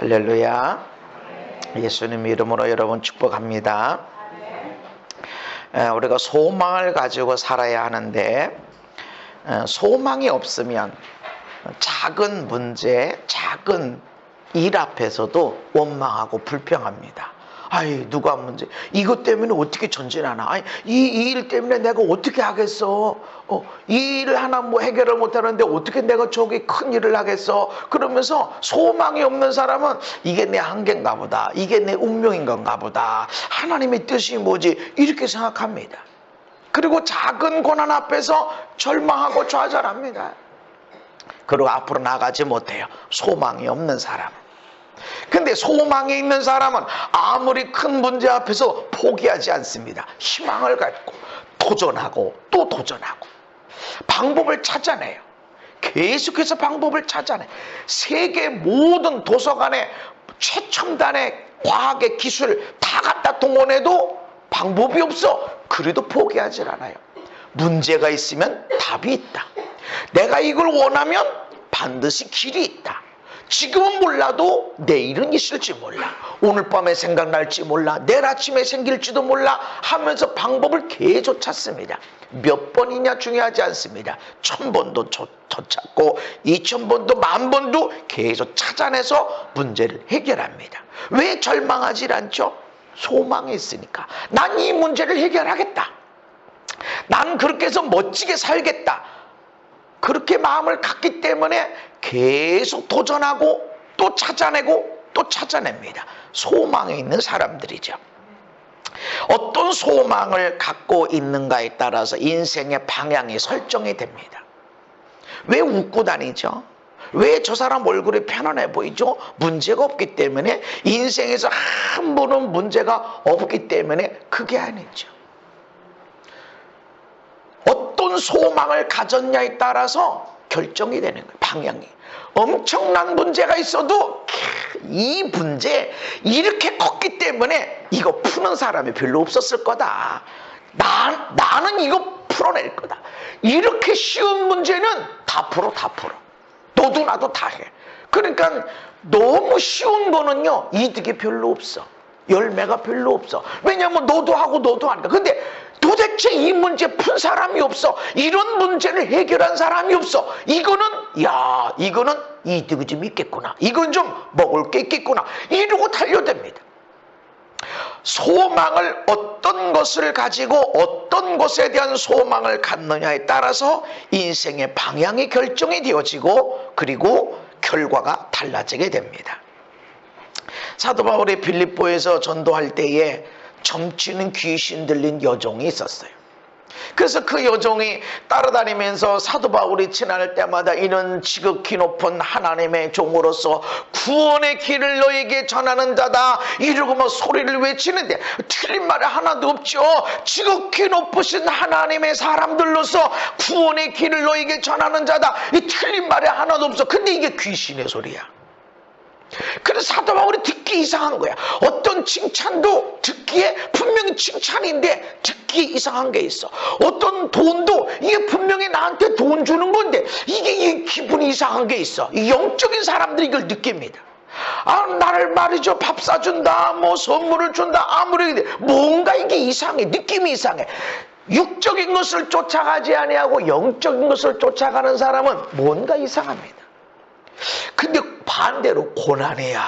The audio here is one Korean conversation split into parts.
할렐루야. 예수님 이름으로 여러분 축복합니다. 우리가 소망을 가지고 살아야 하는데 소망이 없으면 작은 문제, 작은 일 앞에서도 원망하고 불평합니다. 아이, 누가 문제, 이것 때문에 어떻게 전진하나, 아이, 이 일 때문에 내가 어떻게 하겠어, 이 일을 하나 해결을 못하는데 어떻게 내가 저기 큰 일을 하겠어. 그러면서 소망이 없는 사람은 이게 내 한계인가 보다, 이게 내 운명인 건가 보다, 하나님의 뜻이 뭐지, 이렇게 생각합니다. 그리고 작은 고난 앞에서 절망하고 좌절합니다. 그리고 앞으로 나가지 못해요. 소망이 없는 사람은. 근데 소망이 있는 사람은 아무리 큰 문제 앞에서 포기하지 않습니다. 희망을 갖고 도전하고 또 도전하고 방법을 찾아내요. 계속해서 방법을 찾아내. 세계 모든 도서관에 최첨단의 과학의 기술 다 갖다 동원해도 방법이 없어. 그래도 포기하지 않아요. 문제가 있으면 답이 있다. 내가 이걸 원하면 반드시 길이 있다. 지금은 몰라도 내일은 있을지 몰라, 오늘 밤에 생각날지 몰라, 내일 아침에 생길지도 몰라 하면서 방법을 계속 찾습니다. 몇 번이냐 중요하지 않습니다. 1000번도 찾고 2000번도 10,000번도 계속 찾아내서 문제를 해결합니다. 왜 절망하지 않죠? 소망이 있으니까. 난 이 문제를 해결하겠다, 난 그렇게 해서 멋지게 살겠다, 그렇게 마음을 갖기 때문에 계속 도전하고 또 찾아내고 또 찾아냅니다. 소망이 있는 사람들이죠. 어떤 소망을 갖고 있는가에 따라서 인생의 방향이 설정이 됩니다. 왜 웃고 다니죠? 왜 저 사람 얼굴이 편안해 보이죠? 문제가 없기 때문에, 인생에서 한 번은 문제가 없기 때문에 그게 아니죠. 어떤 소망을 가졌냐에 따라서 결정이 되는 거예요. 방향이. 엄청난 문제가 있어도 이 문제 이렇게 컸기 때문에 이거 푸는 사람이 별로 없었을 거다, 나는 이거 풀어낼 거다. 이렇게 쉬운 문제는 다 풀어. 너도 나도 다 해. 그러니까 너무 쉬운 거는요, 이득이 별로 없어. 열매가 별로 없어. 왜냐하면 너도 하고 너도 하니까. 근데 도대체 이 문제 푼 사람이 없어. 이런 문제를 해결한 사람이 없어. 이거는 이득이 좀 있겠구나, 이건 좀 먹을 게 있겠구나, 이러고 달려듭니다. 소망을, 어떤 것을 가지고 어떤 것에 대한 소망을 갖느냐에 따라서 인생의 방향이 결정이 되어지고, 그리고 결과가 달라지게 됩니다. 사도 바울이 빌립보에서 전도할 때에 점치는 귀신 들린 여종이 있었어요. 그래서 그 여종이 따라다니면서 사도 바울이 지날 때마다 이는 지극히 높은 하나님의 종으로서 구원의 길을 너에게 전하는 자다, 이러고 막 소리를 외치는데 틀린 말이 하나도 없죠. 지극히 높으신 하나님의 사람들로서 구원의 길을 너에게 전하는 자다, 이 틀린 말이 하나도 없어. 근데 이게 귀신의 소리야. 그래서 사도 바울이 듣기 이상한 거야. 어떤 칭찬도 듣기에 분명히 칭찬인데 듣기에 이상한 게 있어. 어떤 돈도 이게 분명히 나한테 돈 주는 건데 이게 기분이 이상한 게 있어. 영적인 사람들이 이걸 느낍니다. 나를 말이죠, 밥 사준다, 선물을 준다, 아무리 뭔가 이게 이상해. 느낌이 이상해. 육적인 것을 쫓아가지 아니하고 영적인 것을 쫓아가는 사람은 뭔가 이상합니다. 근데 반대로 고난이야,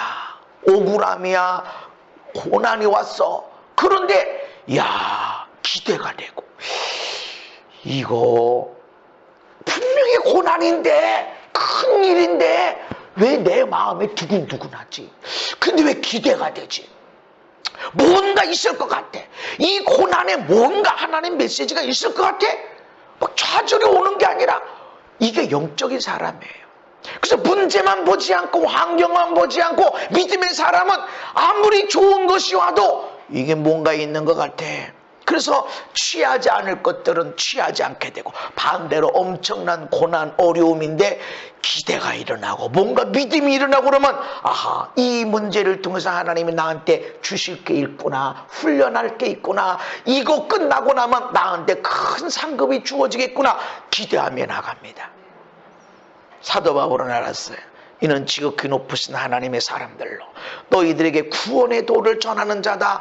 억울함이야, 고난이 왔어. 그런데 기대가 되고, 이거 분명히 고난인데, 큰 일인데 왜 내 마음이 두근두근하지? 근데 왜 기대가 되지? 뭔가 있을 것 같아. 이 고난에 뭔가 하나님 메시지가 있을 것 같아. 막 좌절이 오는 게 아니라 이게 영적인 사람이에요. 그래서 문제만 보지 않고 환경만 보지 않고 믿음의 사람은 아무리 좋은 것이 와도 이게 뭔가 있는 것 같아. 그래서 취하지 않을 것들은 취하지 않게 되고, 반대로 엄청난 고난, 어려움인데 기대가 일어나고 뭔가 믿음이 일어나고 그러면 이 문제를 통해서 하나님이 나한테 주실 게 있구나, 훈련할 게 있구나, 이거 끝나고 나면 나한테 큰 상급이 주어지겠구나, 기대하며 나갑니다. 사도 바울은 알았어요. 이는 지극히 높으신 하나님의 사람들로 너희들에게 구원의 도를 전하는 자다.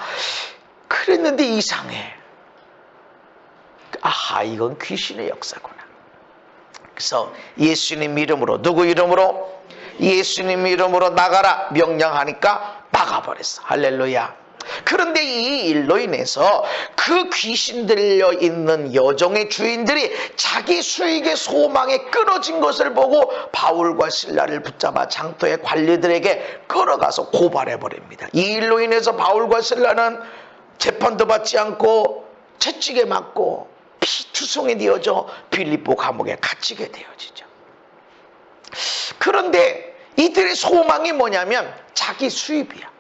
그랬는데 이상해. 아하, 이건 귀신의 역사구나. 그래서 예수님 이름으로, 누구 이름으로? 예수님 이름으로 나가라 명령하니까 나가버렸어. 할렐루야. 그런데 이 일로 인해서 그 귀신 들려 있는 여종의 주인들이 자기 수익의 소망에 끊어진 것을 보고 바울과 실라를 붙잡아 장터의 관리들에게 끌어가서 고발해 버립니다. 이 일로 인해서 바울과 실라는 재판도 받지 않고 채찍에 맞고 피투성이 되어져 빌립보 감옥에 갇히게 되어지죠. 그런데 이들의 소망이 뭐냐면 자기 수입이야.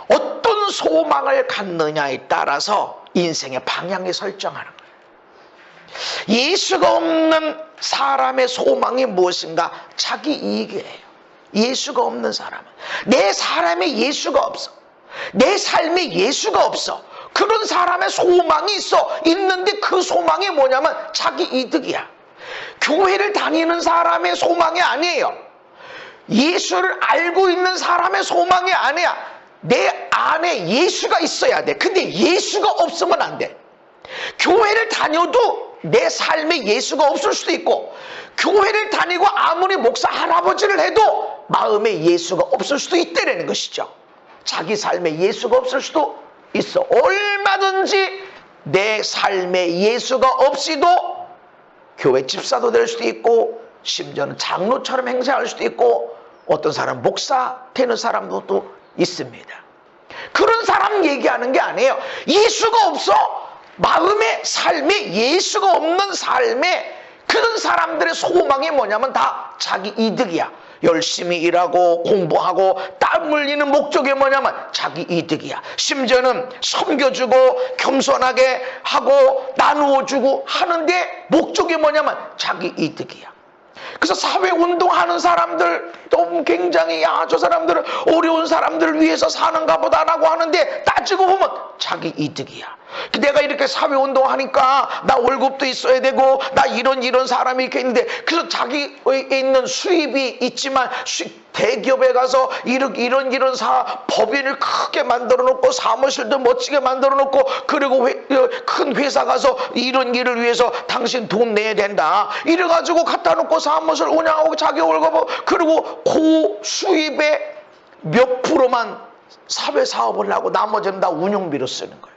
어떤 소망을 갖느냐에 따라서 인생의 방향이 설정하는 거예요. 예수가 없는 사람의 소망이 무엇인가? 자기 이익이에요. 예수가 없는 사람은, 내 사람에 예수가 없어, 내 삶에 예수가 없어, 그런 사람의 소망이 있는데 그 소망이 뭐냐면 자기 이득이야. 교회를 다니는 사람의 소망이 아니에요. 예수를 알고 있는 사람의 소망이 아니야. 내 안에 예수가 있어야 돼. 근데 예수가 없으면 안 돼. 교회를 다녀도 내 삶에 예수가 없을 수도 있고, 교회를 다니고 아무리 목사 할아버지를 해도 마음에 예수가 없을 수도 있다는 것이죠. 자기 삶에 예수가 없을 수도 있어. 얼마든지 내 삶에 예수가 없이도 교회 집사도 될 수도 있고, 심지어는 장로처럼 행세할 수도 있고, 어떤 사람 목사 되는 사람도 또 있습니다. 그런 사람 얘기하는 게 아니에요. 예수가 없어. 마음의 삶에 예수가 없는 삶에 그런 사람들의 소망이 뭐냐면 다 자기 이득이야. 열심히 일하고 공부하고 땀 흘리는 목적이 뭐냐면 자기 이득이야. 심지어는 섬겨주고 겸손하게 하고 나누어주고 하는데 목적이 뭐냐면 자기 이득이야. 그래서 사회운동하는 사람들 너무 굉장히, 저 사람들은 어려운 사람들을 위해서 사는가 보다라고 하는데 따지고 보면 자기 이득이야. 내가 이렇게 사회운동하니까 나 월급도 있어야 되고 나 이런 사람이 이렇게 있는데, 그래서 자기에 있는 수입이 있지만 대기업에 가서 이런 법인을 크게 만들어 놓고 사무실도 멋지게 만들어 놓고, 그리고 큰 회사 가서 이런 일을 위해서 당신 돈 내야 된다 이래가지고 갖다 놓고 사무실 운영하고 자기 월급, 그리고 고수입의 몇 프로만 사회사업을 하고 나머지는 다 운영비로 쓰는 거예요.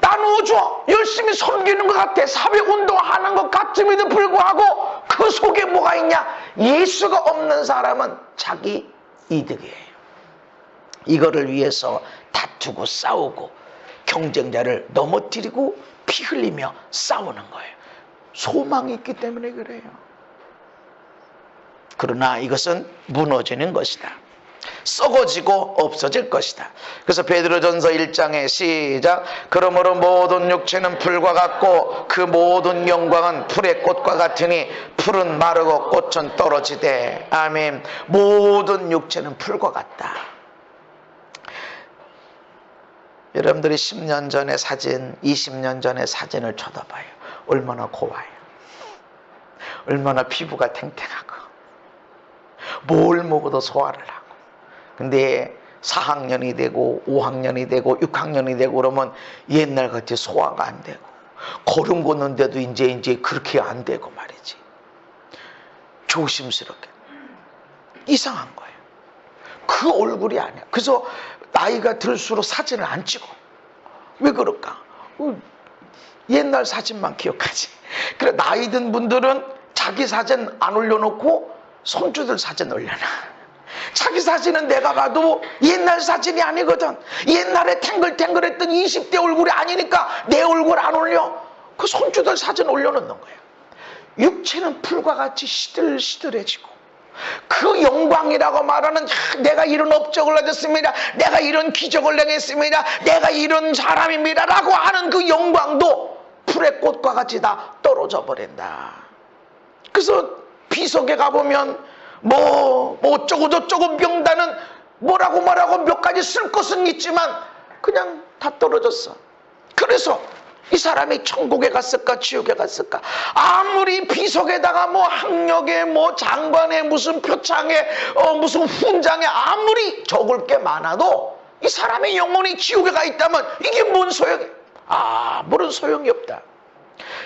나누어줘. 열심히 섬기는 것 같아. 사회운동하는 것 같음에도 불구하고 그 속에 뭐가 있냐? 예수가 없는 사람은 자기 이득이에요. 이거를 위해서 다투고 싸우고 경쟁자를 넘어뜨리고 피 흘리며 싸우는 거예요. 소망이 있기 때문에 그래요. 그러나 이것은 무너지는 것이다. 썩어지고 없어질 것이다. 그래서 베드로전서 1장에 시작. 그러므로 모든 육체는 풀과 같고 그 모든 영광은 풀의 꽃과 같으니 풀은 마르고 꽃은 떨어지되. 아멘. 모든 육체는 풀과 같다. 여러분들이 10년 전의 사진, 20년 전의 사진을 쳐다봐요. 얼마나 고와요. 얼마나 피부가 탱탱하고 뭘 먹어도 소화를 하고. 근데 4학년이 되고 5학년이 되고 6학년이 되고 그러면 옛날같이 소화가 안 되고, 걸음 걷는데도 이제 그렇게 안 되고 말이지. 조심스럽게. 이상한 거예요. 그 얼굴이 아니야. 그래서 나이가 들수록 사진을 안 찍어. 왜 그럴까? 옛날 사진만 기억하지. 그래, 나이 든 분들은 자기 사진 안 올려놓고 손주들 사진 올려놔. 자기 사진은 내가 봐도 옛날 사진이 아니거든. 옛날에 탱글탱글했던 20대 얼굴이 아니니까 내 얼굴 안 올려. 그 손주들 사진 올려놓는 거야. 육체는 풀과 같이 시들시들해지고, 그 영광이라고 말하는, 내가 이런 업적을 얻었습니다, 내가 이런 기적을 행했습니다, 내가 이런 사람입니다 라고 하는 그 영광도 풀의 꽃과 같이 다 떨어져 버린다. 그래서 비석에 가보면 뭐 어쩌고 저쩌고 명단은 뭐라고 몇 가지 쓸 것은 있지만 그냥 다 떨어졌어. 그래서 이 사람이 천국에 갔을까 지옥에 갔을까? 아무리 비석에다가 뭐 학력에 뭐 장관에 무슨 표창에 무슨 훈장에 아무리 적을 게 많아도 이 사람의 영혼이 지옥에 가 있다면 이게 뭔 소용이? 아무런 소용이 없다.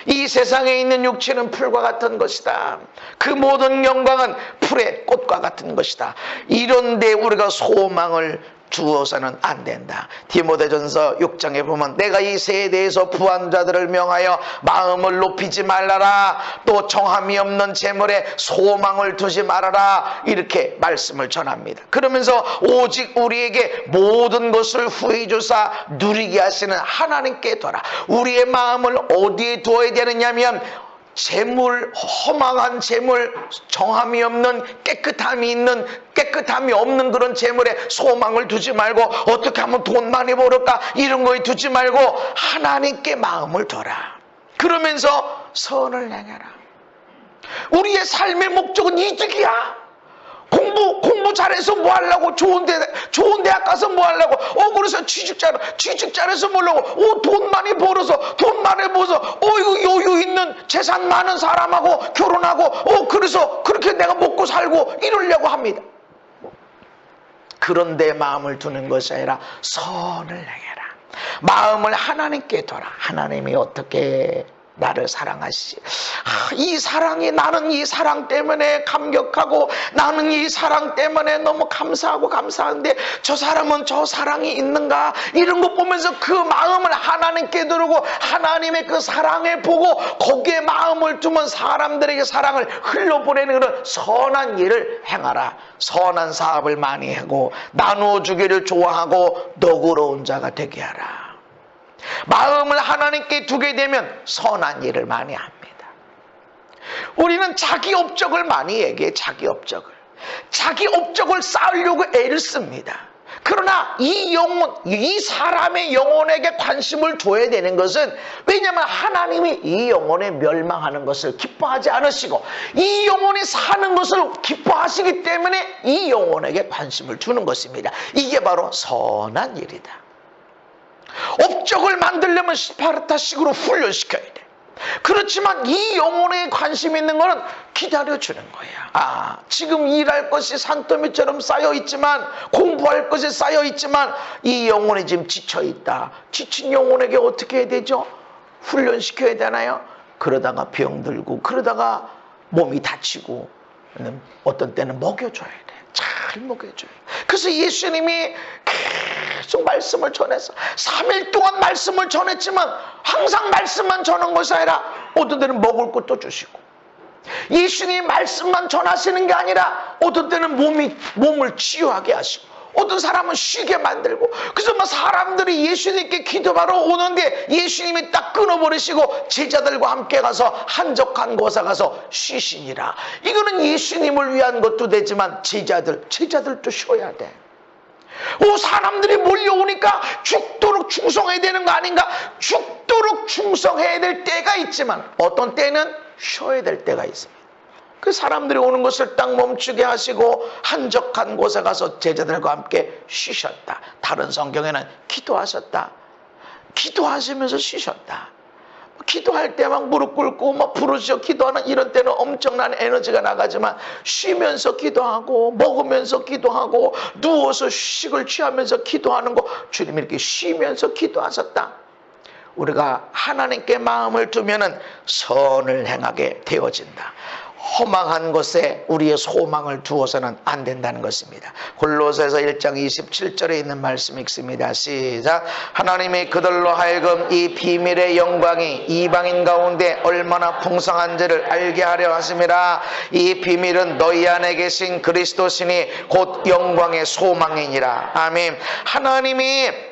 이 세상에 있는 육체는 풀과 같은 것이다. 그 모든 영광은 풀의 꽃과 같은 것이다. 이런데 우리가 소망을 두어서는 안 된다. 디모데전서 6장에 보면 내가 이 세대에서 부한 자들을 명하여 마음을 높이지 말라라, 또 정함이 없는 재물에 소망을 두지 말아라, 이렇게 말씀을 전합니다. 그러면서 오직 우리에게 모든 것을 후히 주사 누리게 하시는 하나님께 둬라. 우리의 마음을 어디에 두어야 되느냐면 재물, 허망한 재물, 정함이 없는 깨끗함이 없는 그런 재물에 소망을 두지 말고 어떻게 하면 돈 많이 벌을까 이런 거에 두지 말고 하나님께 마음을 둬라. 그러면서 선을 행해라. 우리의 삶의 목적은 이득이야. 공부 잘해서 뭐 하려고? 좋은 대학 가서 뭐 하려고? 그래서 취직 잘해서 뭐 하려고? 돈 많이 벌어서 이거 여유 있는 재산 많은 사람하고 결혼하고 그래서 그렇게 내가 먹고 살고 이러려고 합니다. 그런데 마음을 두는 것이 아니라 선을 행해라. 마음을 하나님께 둬라. 하나님이 어떻게 나를 사랑하시지? 이 사랑이, 나는 이 사랑 때문에 감격하고 나는 이 사랑 때문에 너무 감사한데 저 사람은 저 사랑이 있는가? 이런 거 보면서 그 마음을 하나님께 두르고 하나님의 그 사랑을 보고 거기에 마음을 두면 사람들에게 사랑을 흘려보내는 그런 선한 일을 행하라. 선한 사업을 많이 하고 나누어 주기를 좋아하고 너그러운 자가 되게 하라. 마음을 하나님께 두게 되면 선한 일을 많이 합니다. 우리는 자기 업적을 많이 얘기해. 자기 업적을 쌓으려고 애를 씁니다. 그러나 이 사람의 영혼에게 관심을 둬야 되는 것은, 왜냐하면 하나님이 이 영혼에 멸망하는 것을 기뻐하지 않으시고 이 영혼이 사는 것을 기뻐하시기 때문에 이 영혼에게 관심을 두는 것입니다. 이게 바로 선한 일이다. 업적을 만들려면 스파르타식으로 훈련시켜야 돼. 그렇지만 이 영혼에 관심 있는 거는 기다려주는 거야. 지금 일할 것이 산더미처럼 쌓여있지만, 공부할 것이 쌓여있지만 이 영혼이 지금 지쳐있다. 지친 영혼에게 어떻게 해야 되죠? 훈련시켜야 되나요? 그러다가 병들고 그러다가 몸이 다치고 어떤 때는 먹여줘야 돼. 잘 먹여줘요. 그래서 예수님이 계속 말씀을 전해서 3일 동안 말씀을 전했지만 항상 말씀만 전한 것이 아니라 어떤 때는 먹을 것도 주시고, 예수님이 말씀만 전하시는 게 아니라 어떤 때는 몸을 치유하게 하시고 어떤 사람은 쉬게 만들고, 그래서 막 사람들이 예수님께 기도하러 오는데 예수님이 딱 끊어버리시고 제자들과 함께 가서 한적한 곳에 가서 쉬시니라. 이거는 예수님을 위한 것도 되지만 제자들도 쉬어야 돼. 사람들이 몰려오니까 죽도록 충성해야 되는 거 아닌가? 죽도록 충성해야 될 때가 있지만 어떤 때는 쉬어야 될 때가 있습니다. 그 사람들이 오는 것을 딱 멈추게 하시고 한적한 곳에 가서 제자들과 함께 쉬셨다. 다른 성경에는 기도하셨다. 기도하시면서 쉬셨다. 기도할 때 막 무릎 꿇고 막 부르짖어 기도하는 이런 때는 엄청난 에너지가 나가지만 쉬면서 기도하고 먹으면서 기도하고 누워서 휴식을 취하면서 기도하는 거, 주님이 이렇게 쉬면서 기도하셨다. 우리가 하나님께 마음을 두면은 선을 행하게 되어진다. 허망한 것에 우리의 소망을 두어서는 안 된다는 것입니다. 골로새서 1장 27절에 있는 말씀 읽습니다. 시작. 하나님이 그들로 하여금 이 비밀의 영광이 이방인 가운데 얼마나 풍성한지를 알게 하려 하심이라. 이 비밀은 너희 안에 계신 그리스도시니 곧 영광의 소망이니라. 아멘. 하나님이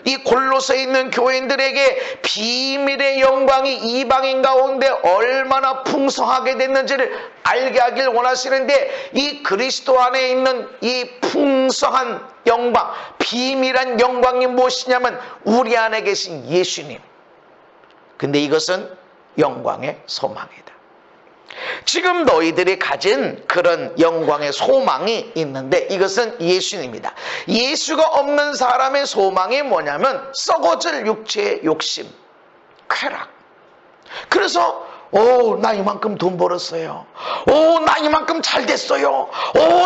이 골로새에 있는 교인들에게 비밀의 영광이 이방인 가운데 얼마나 풍성하게 됐는지를 알게 하길 원하시는데, 이 그리스도 안에 있는 이 풍성한 영광, 비밀한 영광이 무엇이냐면 우리 안에 계신 예수님. 근데 이것은 영광의 소망이다. 지금 너희들이 가진 그런 영광의 소망이 있는데 이것은 예수님이다. 예수가 없는 사람의 소망이 뭐냐면 썩어질 육체의 욕심, 쾌락. 그래서 나 이만큼 돈 벌었어요. 나 이만큼 잘 됐어요.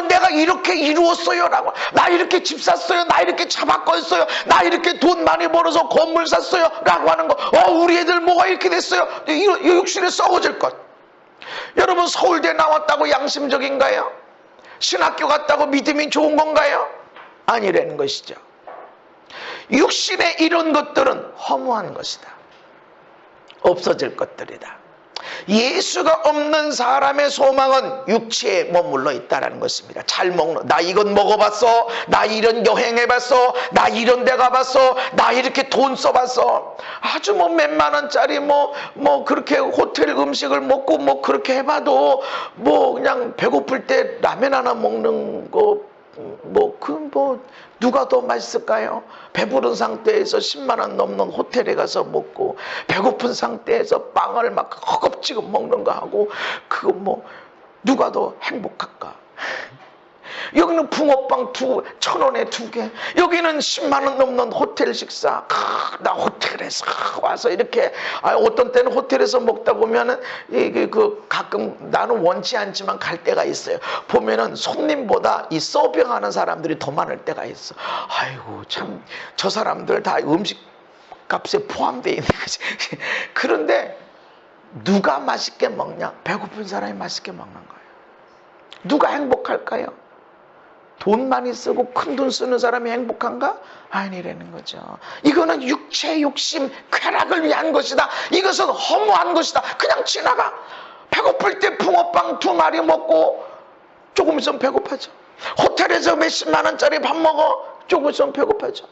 내가 이렇게 이루었어요. 라고. 나 이렇게 집 샀어요. 나 이렇게 차 바꿨어요. 나 이렇게 돈 많이 벌어서 건물 샀어요. 라고 하는 거. 우리 애들 뭐가 이렇게 됐어요. 이 육신에 썩어질 것. 여러분, 서울대 나왔다고 양심적인가요? 신학교 갔다고 믿음이 좋은 건가요? 아니라는 것이죠. 육신의 이런 것들은 허무한 것이다. 없어질 것들이다. 예수가 없는 사람의 소망은 육체에 머물러 있다는 것입니다. 잘 먹는, 나 이건 먹어봤어, 나 이런 여행해봤어, 나 이런 데 가봤어, 나 이렇게 돈 써봤어. 아주 몇만 원짜리 그렇게 호텔 음식을 먹고 그렇게 해봐도 그냥 배고플 때 라면 하나 먹는 거 누가 더 맛있을까요? 배부른 상태에서 10만 원 넘는 호텔에 가서 먹고 배고픈 상태에서 빵을 막 허겁지겁 먹는 거 하고 그거 누가 더 행복할까? 여기는 붕어빵 1,000원에 2개, 여기는 10만 원 넘는 호텔 식사. 나 호텔에서 와서 이렇게, 어떤 때는 호텔에서 먹다 보면은 가끔 나는 원치 않지만 갈 때가 있어요. 보면은 손님보다 이 서빙하는 사람들이 더 많을 때가 있어. 아이고 참, 저 사람들 다 음식 값에 포함되어 있는 거지. 그런데 누가 맛있게 먹냐? 배고픈 사람이 맛있게 먹는 거예요. 누가 행복할까요? 돈 많이 쓰고 큰 돈 쓰는 사람이 행복한가? 아니라는 거죠. 이거는 육체 욕심 쾌락을 위한 것이다. 이것은 허무한 것이다. 그냥 지나가. 배고플 때 붕어빵 2마리 먹고 조금 있으면 배고파져. 호텔에서 몇십만 원짜리 밥 먹어, 조금 있으면 배고파져.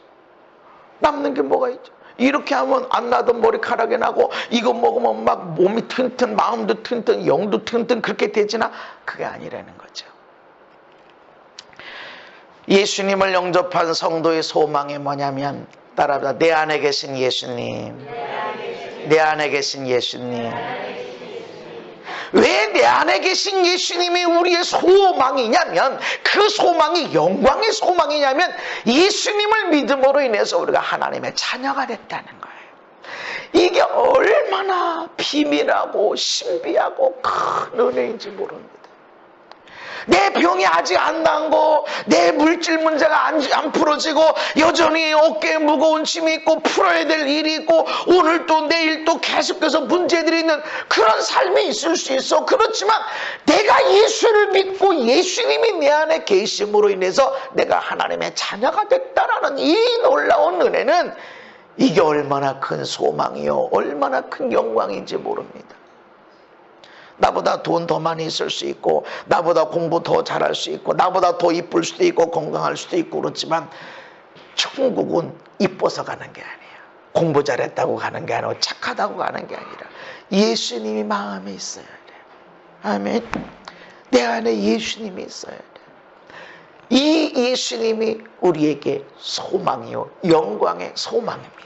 남는 게 뭐가 있죠? 이렇게 하면 안 나던 머리카락이 나고, 이거 먹으면 막 몸이 튼튼, 마음도 튼튼, 영도 튼튼, 그렇게 되지나? 그게 아니라는 거죠. 예수님을 영접한 성도의 소망이 뭐냐면, 따라합니다. 내 안에 계신 예수님. 내 안에 계신 예수님. 왜 내 안에 계신 예수님이 우리의 소망이냐면, 그 소망이 영광의 소망이냐면, 예수님을 믿음으로 인해서 우리가 하나님의 자녀가 됐다는 거예요. 이게 얼마나 비밀하고 신비하고 큰 은혜인지 모릅니다. 내 병이 아직 안 난 거, 내 물질 문제가 안 풀어지고 여전히 어깨에 무거운 짐이 있고 풀어야 될 일이 있고 오늘 또 내일 또 계속해서 문제들이 있는 그런 삶이 있을 수 있어. 그렇지만 내가 예수를 믿고 예수님이 내 안에 계심으로 인해서 내가 하나님의 자녀가 됐다라는 이 놀라운 은혜는, 이게 얼마나 큰 소망이요, 얼마나 큰 영광인지 모릅니다. 나보다 돈 더 많이 있을 수 있고, 나보다 공부 더 잘할 수 있고, 나보다 더 이쁠 수도 있고 건강할 수도 있고 그렇지만, 천국은 이뻐서 가는 게 아니에요. 공부 잘했다고 가는 게 아니고 착하다고 가는 게 아니라 예수님이 마음에 있어야 돼요. 아멘. 내 안에 예수님이 있어야 돼요. 이 예수님이 우리에게 소망이요, 영광의 소망입니다.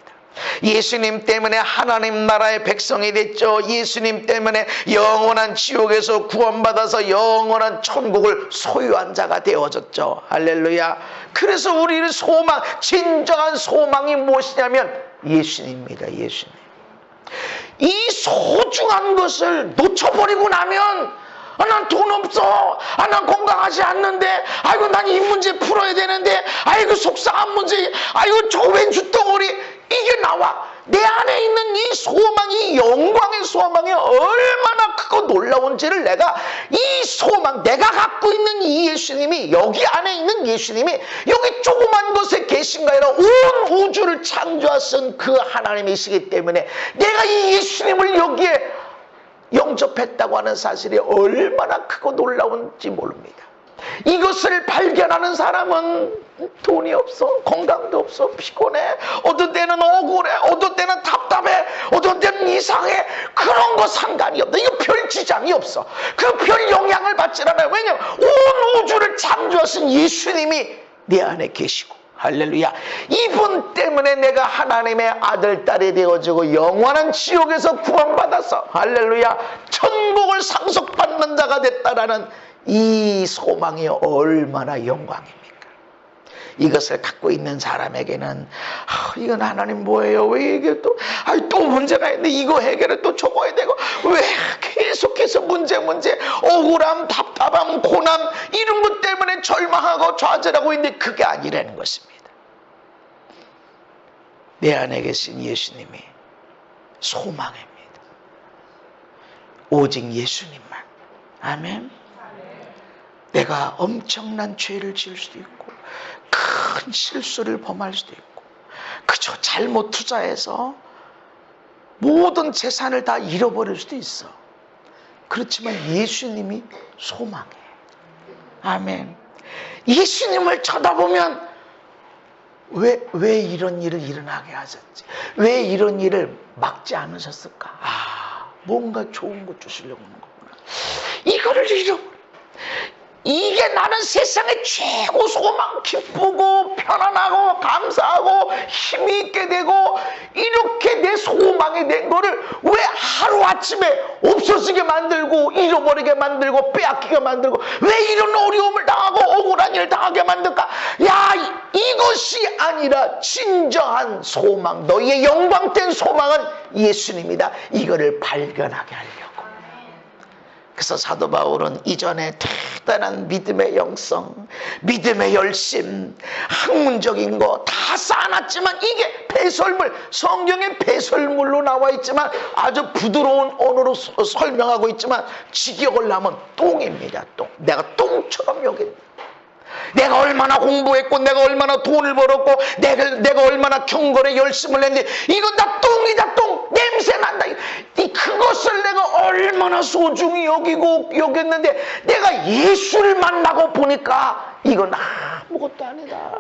예수님 때문에 하나님 나라의 백성이 됐죠. 예수님 때문에 영원한 지옥에서 구원받아서 영원한 천국을 소유한 자가 되어졌죠. 할렐루야. 그래서 우리의 소망, 진정한 소망이 무엇이냐면 예수님입니다. 예수님. 이 소중한 것을 놓쳐버리고 나면, 난 돈 없어, 난 건강하지 않는데, 아이고 난 이 문제 풀어야 되는데, 아이고 속상한 문제, 아이고 저 왼 주덩어리, 이게 나와. 내 안에 있는 이 소망이, 영광의 소망이 얼마나 크고 놀라운지를 내가, 이 소망, 내가 갖고 있는 이 예수님이, 여기 안에 있는 예수님이 여기 조그만 곳에 계신 거 아니라 온 우주를 창조하신 그 하나님이시기 때문에 내가 이 예수님을 여기에 영접했다고 하는 사실이 얼마나 크고 놀라운지 모릅니다. 이것을 발견하는 사람은 돈이 없어, 건강도 없어, 피곤해, 어떤 때는 억울해, 어떤 때는 답답해, 어떤 때는 이상해. 그런 거 상관이 없다. 이거 별 지장이 없어. 그 별 영향을 받지 않아요. 왜냐하면 온 우주를 창조하신 예수님이 내 안에 계시고, 할렐루야. 이분 때문에 내가 하나님의 아들, 딸이 되어지고 영원한 지옥에서 구원받아서, 할렐루야, 천국을 상속받는 자가 됐다라는 이 소망이 얼마나 영광입니까? 이것을 갖고 있는 사람에게는 이건 하나님 뭐예요? 왜 이게 또 문제가 있는데 이거 해결을 또 적어야 되고 왜 계속해서 문제 억울함, 답답함, 고남 이런 것 때문에 절망하고 좌절하고 있는데 그게 아니라는 것입니다. 내 안에 계신 예수님이 소망입니다. 오직 예수님만. 아멘. 내가 엄청난 죄를 지을 수도 있고 큰 실수를 범할 수도 있고 그저 잘못 투자해서 모든 재산을 다 잃어버릴 수도 있어. 그렇지만 예수님이 소망해. 아멘. 예수님을 쳐다보면 왜 이런 일을 일어나게 하셨지? 왜 이런 일을 막지 않으셨을까? 뭔가 좋은 거 주시려고 하는 거구나. 이거를 잃어버려. 이게 나는 세상의 최고 소망, 기쁘고 편안하고 감사하고 힘이 있게 되고 이렇게 내 소망이 된 거를 왜 하루아침에 없어지게 만들고 잃어버리게 만들고 빼앗기게 만들고 왜 이런 어려움을 당하고 억울한 일을 당하게 만들까? 이것이 아니라 진정한 소망, 너희의 영광된 소망은 예수님이다. 이거를 발견하게 하려고. 그래서 사도 바울은 이전에 대단한 믿음의 영성, 믿음의 열심, 학문적인 거 다 쌓아놨지만 이게 배설물, 성경에 배설물로 나와 있지만 아주 부드러운 언어로 설명하고 있지만 직역을 하면 똥입니다. 똥. 내가 똥처럼 여긴다. 내가 얼마나 공부했고 내가 얼마나 돈을 벌었고 내가 얼마나 경건에 열심을 했는데 이건 다 똥이다. 똥 냄새 난다. 그것을 내가 얼마나 소중히 여겼는데 내가 예수를 만나고 보니까 이건 아무것도 아니다.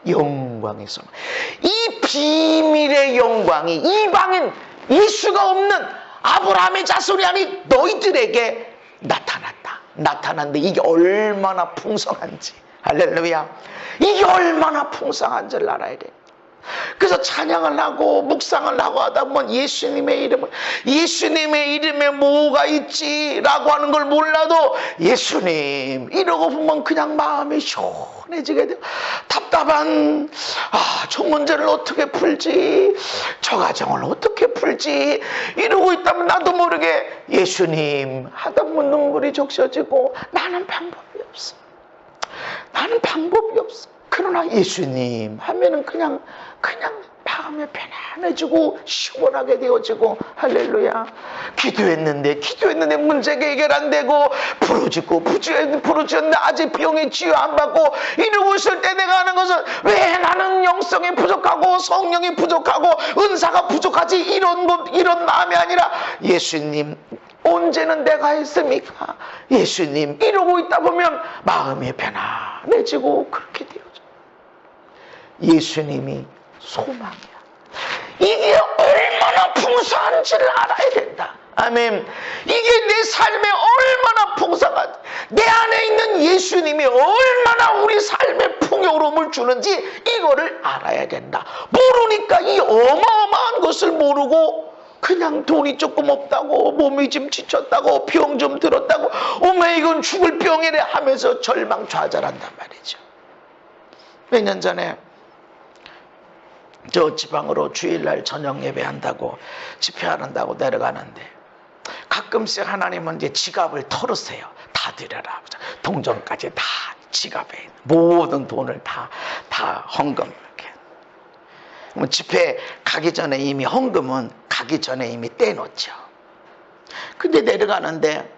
영광의 소망. 이 비밀의 영광이 이방인 예수가 없는 아브라함의 자손이 아닌 너희들에게 나타났는데 이게 얼마나 풍성한지. 할렐루야. 이게 얼마나 풍성한지를 알아야 돼. 그래서 찬양을 하고 묵상을 하고 하다 보면 예수님의 이름에 뭐가 있지라고 하는 걸 몰라도 예수님 이러고 보면 그냥 마음이 시원해지게 돼요. 답답한 저 문제를 어떻게 풀지, 저 가정을 어떻게 풀지 이러고 있다면 나도 모르게 예수님 하다 보면 눈물이 적셔지고 나는 방법이 없어. 그러나 예수님 하면은 그냥 마음이 편안해지고 시원하게 되어지고. 할렐루야. 기도했는데 문제가 해결 안 되고 부르짖었는데 아직 병의 치유 안 받고 이러고 있을 때 내가 하는 것은 왜 나는 영성이 부족하고 성령이 부족하고 은사가 부족하지 이런 마음이 아니라 예수님 언제는 내가 했습니까? 예수님 이러고 있다 보면 마음이 편안해지고 그렇게 되어져. 예수님이 소망이야. 이게 얼마나 풍성한지를 알아야 된다. 아멘. 이게 내 삶에 얼마나 풍성한지, 내 안에 있는 예수님이 얼마나 우리 삶에 풍요로움을 주는지 이거를 알아야 된다. 모르니까 이 어마어마한 것을 모르고 그냥 돈이 조금 없다고 몸이 좀 지쳤다고 병 좀 들었다고 이건 죽을 병이래 하면서 절망좌절한단 말이죠. 몇 년 전에 저 지방으로 주일날 저녁 예배한다고 집회한다고 내려가는데 가끔씩 하나님은 이제 지갑을 털으세요. 다 드려라. 동전까지 다 지갑에 모든 돈을 다 헌금 이렇게. 집회 가기 전에 이미 헌금은 가기 전에 이미 떼놓죠. 근데 내려가는데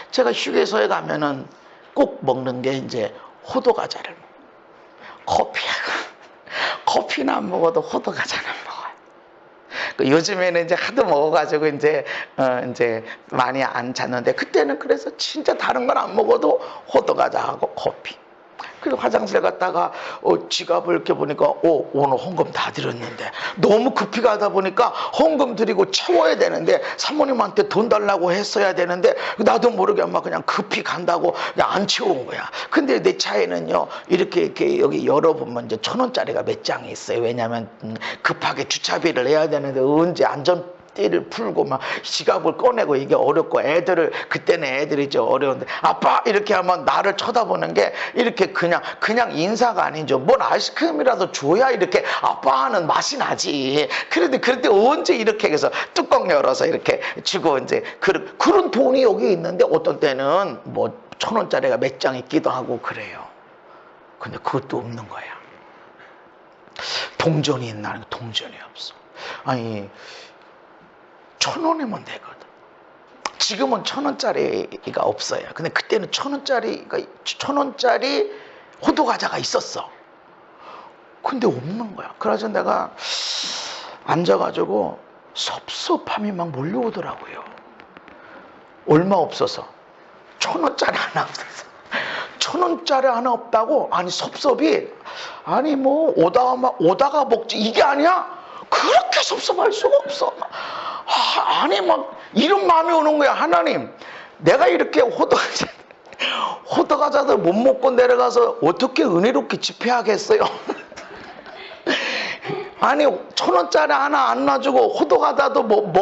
제가 휴게소에 가면은 꼭 먹는 게 이제 호두과자를 먹어요. 커피는 안 먹어도 호두과자는 먹어요. 요즘에는 이제 하도 먹어가지고 이제 많이 안 잤는데 그때는 그래서 진짜 다른 건 안 먹어도 호두과자하고 커피. 그래서 화장실 갔다가 지갑을 이렇게 보니까 오늘 헌금 다 드렸는데 너무 급히 가다 보니까 헌금 드리고 채워야 되는데 사모님한테 돈 달라고 했어야 되는데 나도 모르게 막 그냥 급히 간다고 그냥 안 채운 거야. 근데 내 차에는요 이렇게 여기 열어보면 이제 1,000원짜리가 몇 장이 있어요. 왜냐하면 급하게 주차비를 내야 되는데 언제 띠를 풀고 막 지갑을 꺼내고 이게 어렵고 그때는 애들이 좀 어려운데 아빠 이렇게 하면 나를 쳐다보는 게 이렇게 그냥 인사가 아니죠. 뭔 아이스크림이라도 줘야 이렇게 아빠 하는 맛이 나지. 그런데 그때 언제 이렇게 해서 뚜껑 열어서 이렇게 주고 이제 그런 돈이 여기 있는데 어떤 때는 뭐 1,000원짜리가 몇 장 있기도 하고 그래요. 근데 그것도 없는 거야. 동전이 있나? 동전이 없어. 아니 1,000원이면 되거든. 지금은 1,000원짜리가 없어요. 근데 그때는 1,000원짜리 호두과자가 있었어. 근데 없는 거야. 그래서 내가 앉아가지고 섭섭함이 막 몰려오더라고요. 얼마 없어서 1,000원짜리 하나 없어서 1,000원짜리 하나 없다고. 아니 섭섭이 아니 뭐 오다가 먹지 이게 아니야. 그렇게 섭섭할 수가 없어. 아니 막 이런 마음이 오는 거야. 하나님, 내가 이렇게 호두과자들 못 먹고 내려가서 어떻게 은혜롭게 집회하겠어요? 아니 1,000원짜리 하나 안 놔주고 호두과자도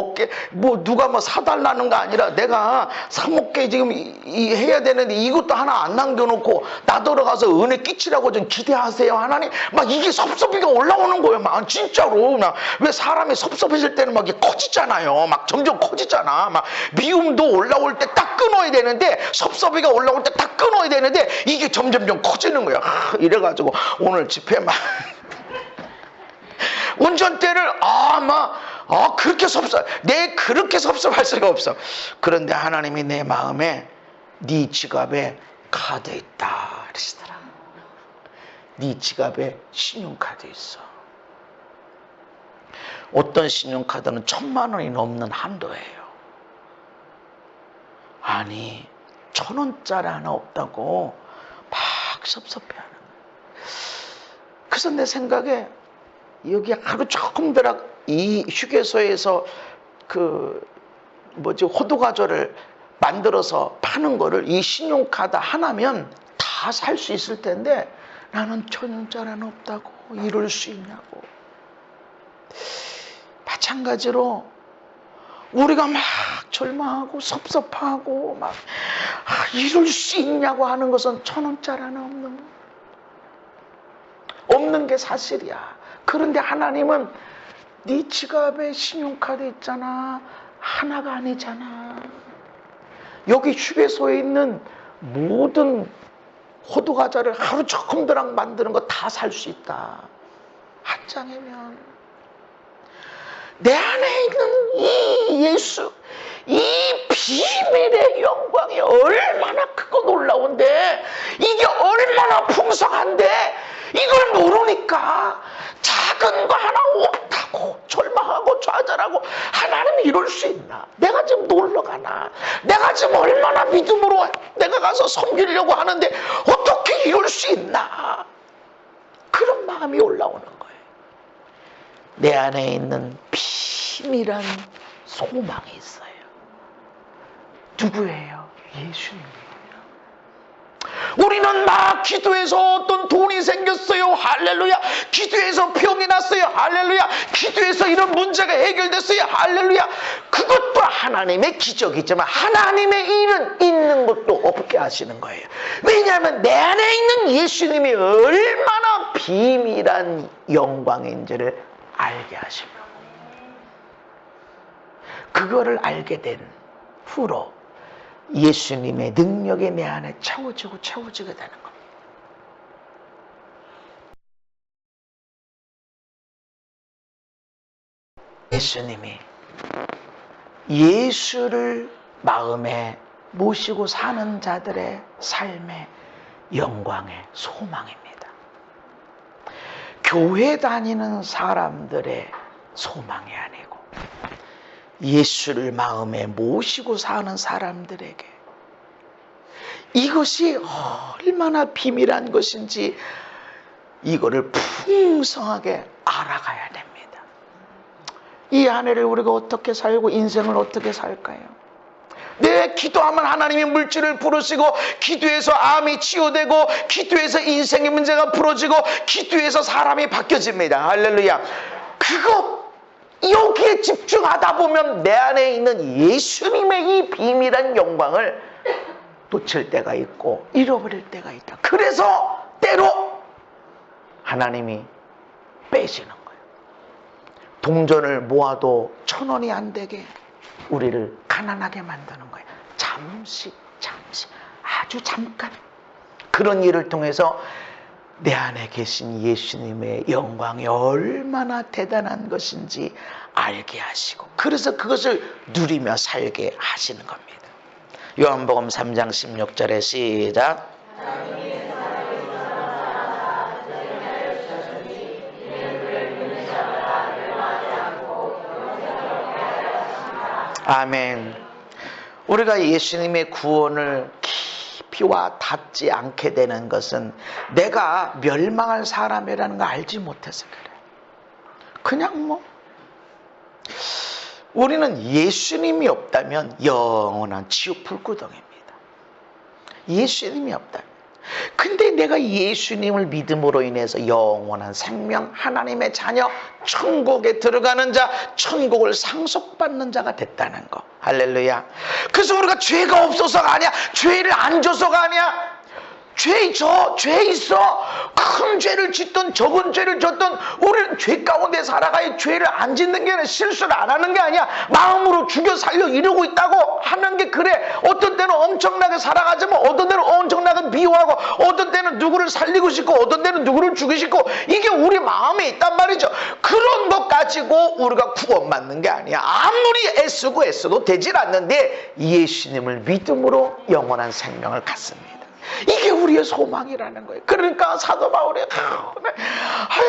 누가 사달라는 거 아니라 내가 사 먹게 지금 해야 되는데 이것도 하나 안 남겨놓고 나더러 은혜 끼치라고 좀 기대하세요. 하나님, 막 이게 섭섭이가 올라오는 거예요. 막 진짜로. 왜 사람이 섭섭해질 때는 막 이게 커지잖아요. 막 점점 커지잖아. 막 미움도 올라올 때 딱 끊어야 되는데 섭섭이가 올라올 때 딱 끊어야 되는데 이게 점점 커지는 거야. 이래가지고 오늘 집회 막 운전대를 그렇게 그렇게 섭섭할 수가 없어. 그런데 하나님이 내 마음에 네 지갑에 카드 있다 그러시더라. 네 지갑에 신용카드 있어. 어떤 신용카드는 1,000만 원이 넘는 한도예요. 아니 1,000원짜리 하나 없다고 막 섭섭해하는 거야. 그래서 내 생각에 여기 하루 조금 들어 이 휴게소에서 호두과자를 만들어서 파는 거를 이 신용카드 하나면 다 살 수 있을 텐데 나는 1,000원짜리는 없다고 이럴 수 있냐고. 마찬가지로 우리가 막 절망하고 섭섭하고 막 이럴 수 있냐고 하는 것은 1,000원짜리 하나 없는 게 사실이야. 그런데 하나님은 네 지갑에 신용카드 있잖아. 하나가 아니잖아. 여기 휴게소에 있는 모든 호두과자를 하루 조금더락 만드는 거 다 살 수 있다. 한 장이면. 내 안에 있는 이 예수, 이 비밀의 영광이 얼마나 크고 놀라운데, 이게 얼마나 풍성한데 이걸 모르니까 작은 거 하나 없다고 절망하고 좌절하고 하나님이 이럴 수 있나? 내가 지금 놀러 가나? 내가 지금 얼마나 믿음으로 내가 가서 섬기려고 하는데 어떻게 이럴 수 있나? 그런 마음이 올라오는 거예요. 내 안에 있는 비밀한 소망이 있어요. 누구예요? 예수님이에요. 우리는 막 기도해서 어떤 돈이 생겼어요. 할렐루야. 기도해서 병이 났어요. 할렐루야. 기도해서 이런 문제가 해결됐어요. 할렐루야. 그것도 하나님의 기적이지만 하나님의 일은 있는 것도 없게 하시는 거예요. 왜냐하면 내 안에 있는 예수님이 얼마나 비밀한 영광인지를 알게 하십니다. 그거를 알게 된 후로 예수님의 능력이 내 안에 채워지게 되는 겁니다. 예수님이 예수를 마음에 모시고 사는 자들의 삶의 영광의 소망입니다. 교회 다니는 사람들의 소망이 아니고 예수를 마음에 모시고 사는 사람들에게 이것이 얼마나 비밀한 것인지 이거를 풍성하게 알아가야 됩니다. 이 한 해를 우리가 어떻게 살고 인생을 어떻게 살까요? 네, 기도하면 하나님이 물질을 부르시고, 기도해서 암이 치유되고, 기도해서 인생의 문제가 풀어지고, 기도해서 사람이 바뀌어집니다. 할렐루야. 여기에 집중하다 보면 내 안에 있는 예수님의 이 비밀한 영광을 놓칠 때가 있고 잃어버릴 때가 있다. 그래서 때로 하나님이 빼시는 거예요. 동전을 모아도 1,000원이 안 되게 우리를 가난하게 만드는 거예요. 잠시 아주 잠깐 그런 일을 통해서 내 안에 계신 예수님의 영광이 얼마나 대단한 것인지 알게 하시고 그래서 그것을 누리며 살게 하시는 겁니다. 요한복음 3장 16절에 시작. 아멘. 우리가 예수님의 구원을 깊이와 닿지 않게 되는 것은 내가 멸망할 사람이라는 걸 알지 못해서 그래. 그냥 우리는 예수님이 없다면 영원한 지옥 불구덩입니다. 예수님이 없다면. 근데 내가 예수님을 믿음으로 인해서 영원한 생명, 하나님의 자녀, 천국에 들어가는 자, 천국을 상속받는 자가 됐다는 거. 할렐루야. 그래서 우리가 죄가 없어서가 아니야. 죄를 안 줘서가 아니야. 죄 있어. 큰 죄를 짓든 적은 죄를 졌든 우리는 죄 가운데 살아가야 죄를 안 짓는 게 아니라 실수를 안 하는 게 아니야. 마음으로 죽여 살려 이러고 있다고 하는 게 그래. 어떤 때는 엄청나게 살아가지만 어떤 때는 엄청나게 미워하고 어떤 때는 누구를 살리고 싶고 어떤 때는 누구를 죽이고 싶고 이게 우리 마음에 있단 말이죠. 그런 것 가지고 우리가 구원받는 게 아니야. 아무리 애써도 되질 않는데 예수님을 믿음으로 영원한 생명을 갖습니다. 이게 우리의 소망이라는 거예요. 그러니까 사도 바울이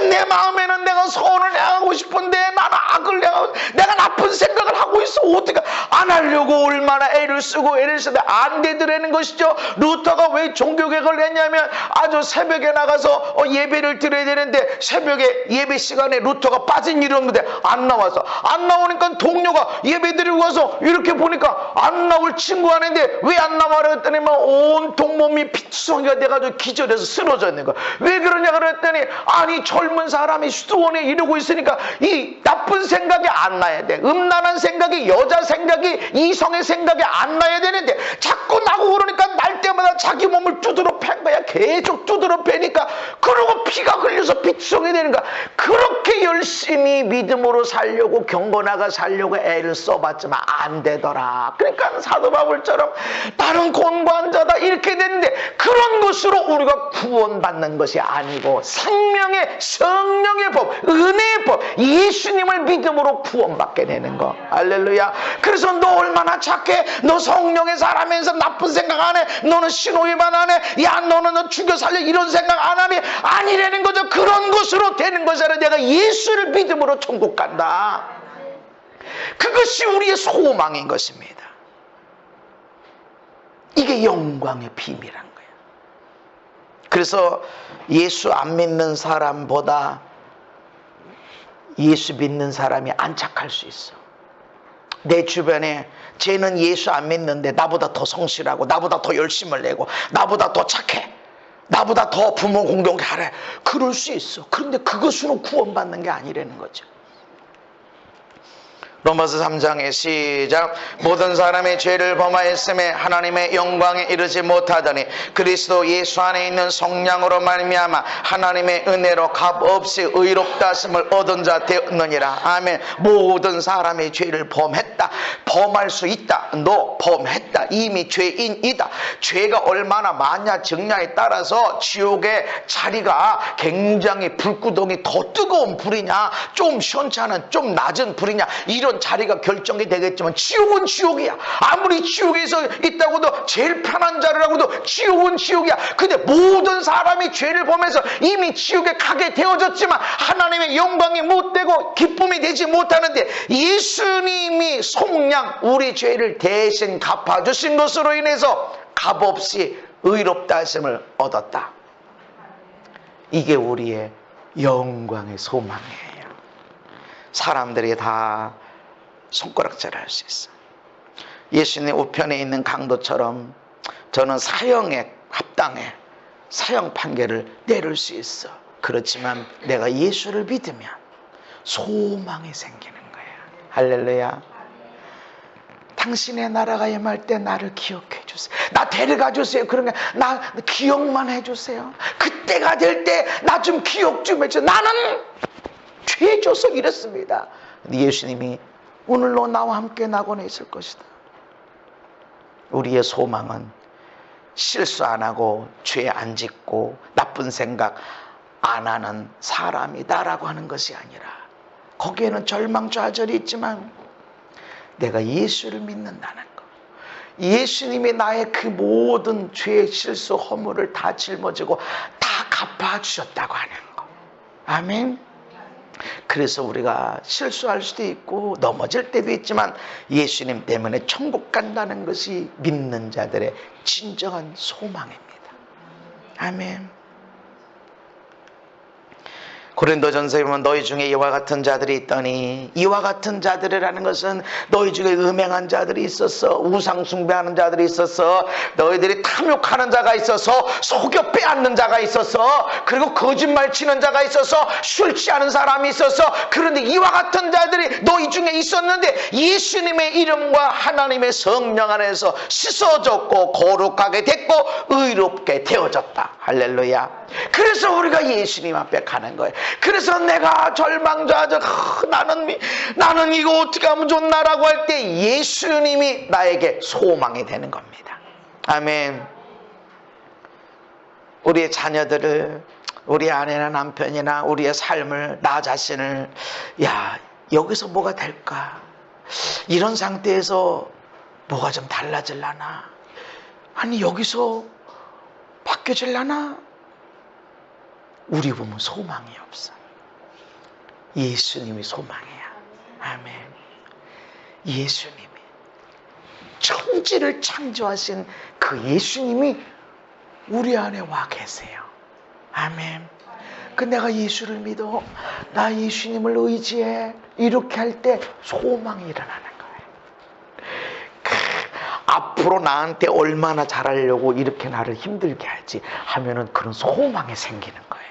내 마음에는 내가 선을 행하고 싶은데 나는 악을 행하고 내가 나쁜 생각을 하고 있어. 어떻게 안 하려고 얼마나 애를 쓰고 안 되더라는 것이죠. 루터가 왜 종교개혁을 했냐면 아주 새벽에 나가서 예배를 드려야 되는데 새벽에 예배 시간에 루터가 빠진 일이 없는데 안 나오니까 동료가 예배 드리고 와서 이렇게 보니까 안 나올 친구 하는데 왜 안 나와라 했더니 온통 몸이 피투성이가 돼가지고 기절해서 쓰러져 있는 거야. 왜 그러냐 그랬더니 아니 젊은 사람이 수도원에 이러고 있으니까 이 나쁜 생각이 안 나야 돼. 음란한 생각이 여자 생각이 이성의 생각이 안 나야 되는데 자꾸 나고 그러니까 날 때마다 자기 몸을 두드러 팬 거야. 계속 두드러 패니까 그러고 피가 흘려서 피투성이 되는 거야. 그렇게 열심히 믿음으로 살려고 경건하게 살려고 애를 써봤지만 안 되더라. 그러니까 사도 바울처럼 나는 공부한 자다 이렇게 됐는데 그런 것으로 우리가 구원받는 것이 아니고 생명의 성령의 법, 은혜의 법, 예수님을 믿음으로 구원받게 되는 거. 할렐루야. 그래서 너 얼마나 착해? 너 성령의 사람에서 나쁜 생각 안 해? 너는 신호위반 안 해? 야 너는 너 죽여 살려 이런 생각 안 하니? 아니라는 거죠. 그런 것으로 되는 것이라 내가 예수를 믿음으로 천국 간다. 그것이 우리의 소망인 것입니다. 이게 영광의 비밀한 거예요. 그래서 예수 안 믿는 사람보다 예수 믿는 사람이 안착할 수 있어. 내 주변에 쟤는 예수 안 믿는데 나보다 더 성실하고 나보다 더 열심을 내고 나보다 더 착해. 나보다 더 부모 공경하래. 그럴 수 있어. 그런데 그것으로 구원받는 게 아니라는 거죠. 로마서 3장의 시작. 모든 사람의 죄를 범하였음에 하나님의 영광에 이르지 못하더니 그리스도 예수 안에 있는 성령으로 말미암아 하나님의 은혜로 값없이 의롭다 하심을 얻은 자 되었느니라. 아멘. 모든 사람의 죄를 범했다. 범할 수 있다. 너 범했다. 이미 죄인이다. 죄가 얼마나 많냐 적냐에 따라서 지옥의 자리가 굉장히 불구덩이 더 뜨거운 불이냐 좀 시원찮은 좀 낮은 불이냐 이런 자리가 결정이 되겠지만 지옥은 지옥이야. 아무리 지옥에서 있다고도 제일 편한 자리라고도 지옥은 지옥이야. 근데 모든 사람이 죄를 범해서 이미 지옥에 가게 되어졌지만 하나님의 영광이 못되고 기쁨이 되지 못하는데 예수님이 속량 우리 죄를 대신 갚아주신 것으로 인해서 값없이 의롭다 하심을 얻었다. 이게 우리의 영광의 소망이에요. 사람들이 다 손가락질 할 수 있어. 예수님 우편에 있는 강도처럼 저는 사형에 합당해 사형 판결을 내릴 수 있어. 그렇지만 내가 예수를 믿으면 소망이 생기는 거예요. 할렐루야. 당신의 나라가 임할 때 나를 기억해 주세요. 나 데려가 주세요. 그러니까 나 기억만 해주세요. 그때가 될 때 나 좀 기억 좀 해주세요. 나는 죄져서 이랬습니다. 근데 예수님이 오늘 너 나와 함께 낙원에 있을 것이다. 우리의 소망은 실수 안 하고 죄 안 짓고 나쁜 생각 안 하는 사람이다라고 하는 것이 아니라, 거기에는 절망 좌절이 있지만 내가 예수를 믿는다는 것, 예수님이 나의 그 모든 죄, 실수, 허물을 다 짊어지고 다 갚아주셨다고 하는 것. 아멘. 그래서 우리가 실수할 수도 있고 넘어질 때도 있지만 예수님 때문에 천국 간다는 것이 믿는 자들의 진정한 소망입니다. 아멘. 고린도전서에 보면 너희 중에 이와 같은 자들이 있더니, 이와 같은 자들이라는 것은 너희 중에 음행한 자들이 있었어, 우상 숭배하는 자들이 있었어, 너희들이 탐욕하는 자가 있어서, 속여 빼앗는 자가 있어서, 그리고 거짓말 치는 자가 있어서, 술 취하는 사람이 있어서, 그런데 이와 같은 자들이 너희 중에 있었는데 예수님의 이름과 하나님의 성령 안에서 씻어졌고 거룩하게 됐고 의롭게 되어졌다. 할렐루야. 그래서 우리가 예수님 앞에 가는 거예요. 그래서 내가 절망좌절, 나는 이거 어떻게 하면 좋나라고 할 때 예수님이 나에게 소망이 되는 겁니다. 아멘. 우리의 자녀들을, 우리 아내나 남편이나 우리의 삶을, 나 자신을, 야, 여기서 뭐가 될까? 이런 상태에서 뭐가 좀 달라질라나? 아니, 여기서 바뀌어질라나? 우리 보면 소망이 없어. 예수님이 소망이야. 아멘. 예수님이, 천지를 창조하신 그 예수님이 우리 안에 와 계세요. 아멘. 그 내가 예수를 믿어, 나 예수님을 의지해, 이렇게 할 때 소망이 일어나는 거예요. 앞으로 나한테 얼마나 잘하려고 이렇게 나를 힘들게 하지 하면은 그런 소망이 생기는 거예요.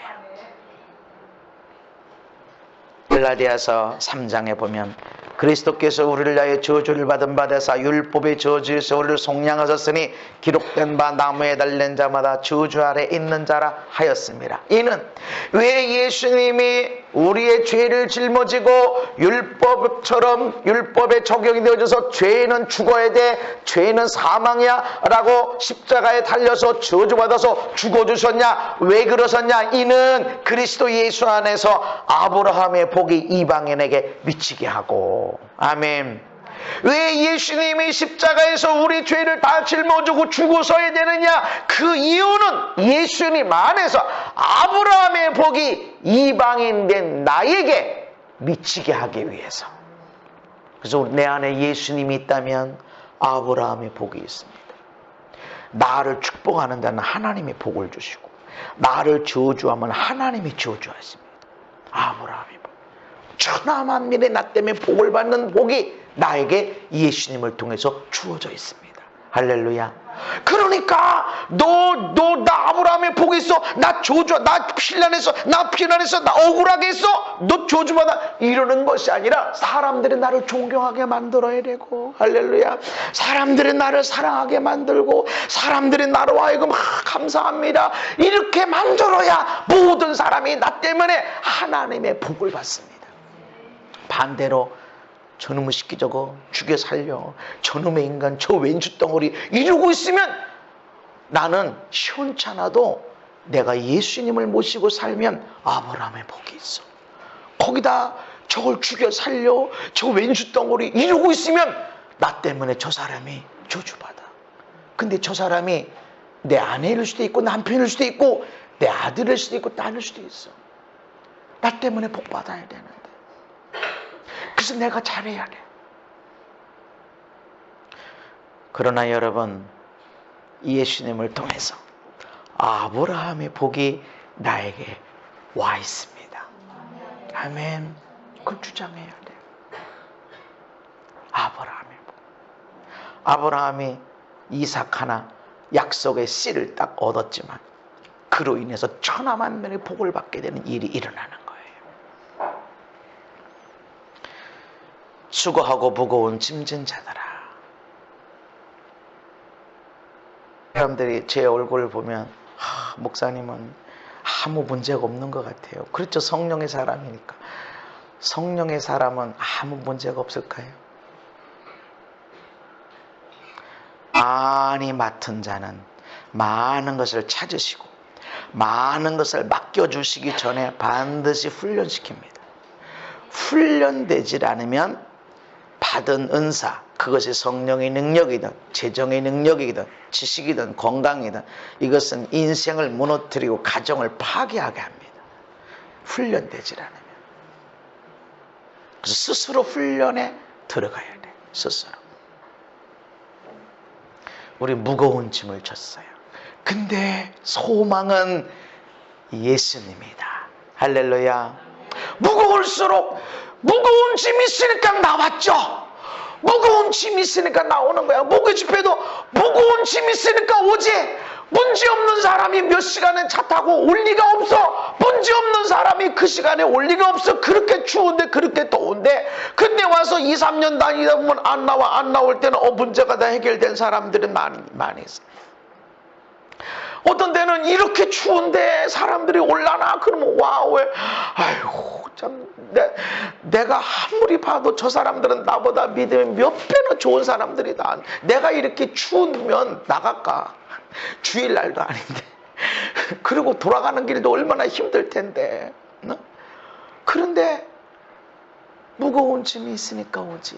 갈라디아서 3장에 보면 그리스도께서 우리를 위하여 저주를 받은 바 되사 율법의 저주에서 우리를 속량하셨으니 기록된 바 나무에 달린 자마다 저주 아래 있는 자라 하였습니다. 이는 왜 예수님이 우리의 죄를 짊어지고 율법처럼 율법에 적용이 되어져서 죄는 죽어야 돼, 죄는 사망이야 라고 십자가에 달려서 저주받아서 죽어주셨냐? 왜 그러셨냐? 이는 그리스도 예수 안에서 아브라함의 복이 이방인에게 미치게 하고. 아멘. 왜 예수님이 십자가에서 우리 죄를 다 짊어지고 죽어서야 되느냐? 그 이유는 예수님 안에서 아브라함의 복이 이방인 된 나에게 미치게 하기 위해서. 그래서 내 안에 예수님이 있다면 아브라함의 복이 있습니다. 나를 축복하는 데는 하나님의 복을 주시고, 나를 저주하면 하나님이 저주하십니다. 아브라함의 복, 천하 만민의 나 때문에 복을 받는 복이 나에게 예수님을 통해서 주어져 있습니다. 할렐루야. 그러니까 나 아브라함의 복이 있어, 나 저주, 나 필난했어, 나 피난했어, 나 억울하게 했어, 너 저주받아, 이러는 것이 아니라 사람들이 나를 존경하게 만들어야 되고, 할렐루야, 사람들이 나를 사랑하게 만들고, 사람들이 나로 하여금 감사합니다 이렇게 만들어야 모든 사람이 나 때문에 하나님의 복을 받습니다. 반대로 저놈의 새끼 저거 죽여 살려, 저놈의 인간 저 왼주덩어리 이러고 있으면 나는 시원찮아도 내가 예수님을 모시고 살면 아브라함의 복이 있어. 거기다 저걸 죽여 살려, 저 왼주덩어리 이러고 있으면 나 때문에 저 사람이 저주받아. 근데 저 사람이 내 아내일 수도 있고 남편일 수도 있고 내 아들일 수도 있고 딸일 수도 있어. 나 때문에 복 받아야 되는데. 그래서 내가 잘해야 돼. 그러나 여러분, 예수님을 통해서 아브라함의 복이 나에게 와 있습니다. 아멘. 그걸 주장해야 돼. 아브라함의 복. 아브라함이 이삭 하나 약속의 씨를 딱 얻었지만 그로 인해서 천하 만민의 복을 받게 되는 일이 일어나는 거예요. 수고하고 무거운 짐진 자들아. 사람들이 제 얼굴을 보면 목사님은 아무 문제가 없는 것 같아요. 그렇죠. 성령의 사람이니까. 성령의 사람은 아무 문제가 없을까요? 많이 맡은 자는 많은 것을 찾으시고 많은 것을 맡겨주시기 전에 반드시 훈련시킵니다. 훈련되질 않으면 받은 은사, 그것이 성령의 능력이든 재정의 능력이든 지식이든 건강이든 이것은 인생을 무너뜨리고 가정을 파괴하게 합니다. 훈련되질 않으면. 그래서 스스로 훈련에 들어가야 돼. 스스로. 우리 무거운 짐을 졌어요. 근데 소망은 예수님이다. 할렐루야. 무거울수록 무거운 짐이 있으니까 나왔죠. 무거운 짐이 있으니까 나오는 거야. 목요 집회도 무거운 짐이 있으니까 오지. 문제없는 사람이 몇 시간에 차 타고 올 리가 없어. 문제없는 사람이 그 시간에 올 리가 없어. 그렇게 추운데 그렇게 더운데. 근데 와서 2, 3년 다니다 보면 안 나와. 안 나올 때는 문제가 다 해결된 사람들은 많이 있어. 어떤 때는 이렇게 추운데 사람들이 올라나? 그러면 와, 왜? 아이고, 참, 내가 아무리 봐도 저 사람들은 나보다 믿음이 몇 배나 좋은 사람들이다. 내가 이렇게 추우면 나갈까? 주일날도 아닌데. 그리고 돌아가는 길도 얼마나 힘들 텐데. 그런데 무거운 짐이 있으니까 오지.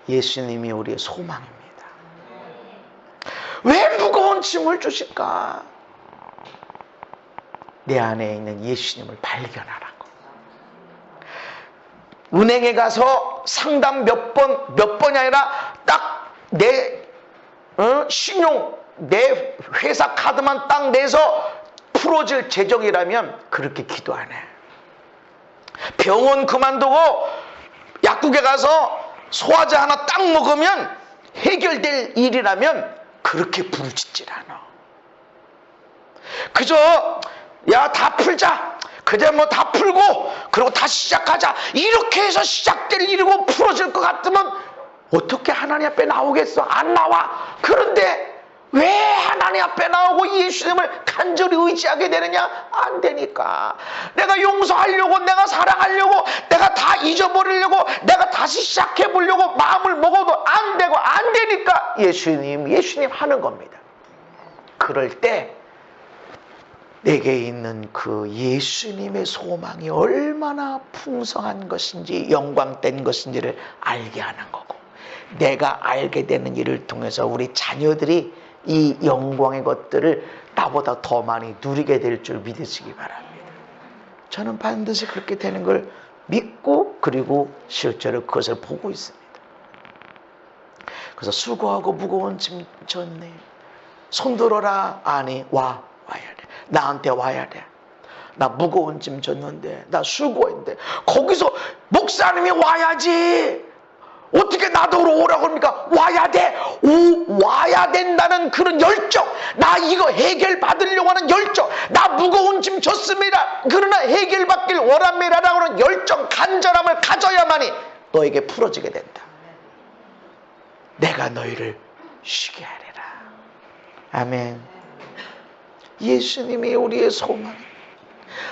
예수님이 우리의 소망입니다. 왜 무거운 짐을 주실까? 내 안에 있는 예수님을 발견하라고. 은행에 가서 상담 몇 번이 아니라 딱 내 신용, 내 회사 카드만 딱 내서 풀어질 재정이라면 그렇게 기도 안 해. 병원 그만두고 약국에 가서 소화제 하나 딱 먹으면 해결될 일이라면 그렇게 부르짖질 않아. 그저 야, 다 풀자. 그저 뭐 다 풀고 그리고 다시 시작하자. 이렇게 해서 시작될 일이고 풀어질 것 같으면 어떻게 하나님 앞에 나오겠어? 안 나와. 그런데 왜 하나님 앞에 나오고 예수님을 간절히 의지하게 되느냐? 안 되니까. 내가 용서하려고, 내가 사랑하려고, 내가 다 잊어버리려고, 내가 다시 시작해보려고 마음을 먹어도 안 되고 안 되니까 예수님 하는 겁니다. 그럴 때 내게 있는 그 예수님의 소망이 얼마나 풍성한 것인지 영광된 것인지를 알게 하는 거고, 내가 알게 되는 일을 통해서 우리 자녀들이 이 영광의 것들을 나보다 더 많이 누리게 될 줄 믿으시기 바랍니다. 저는 반드시 그렇게 되는 걸 믿고 그리고 실제로 그것을 보고 있습니다. 그래서 수고하고 무거운 짐 졌네. 손들어라. 아니, 와야 돼. 나한테 와야 돼. 나 무거운 짐 졌는데, 나 수고했는데 거기서 목사님이 와야지. 어떻게 나더러 오라고 합니까? 와야 돼. 와야 된다는 그런 열정, 나 이거 해결받으려고 하는 열정, 나 무거운 짐 졌습니다. 그러나 해결받길 원합니다라고 하는 열정, 간절함을 가져야만이 너에게 풀어지게 된다. 내가 너희를 쉬게 하리라. 아멘. 예수님이 우리의 소망.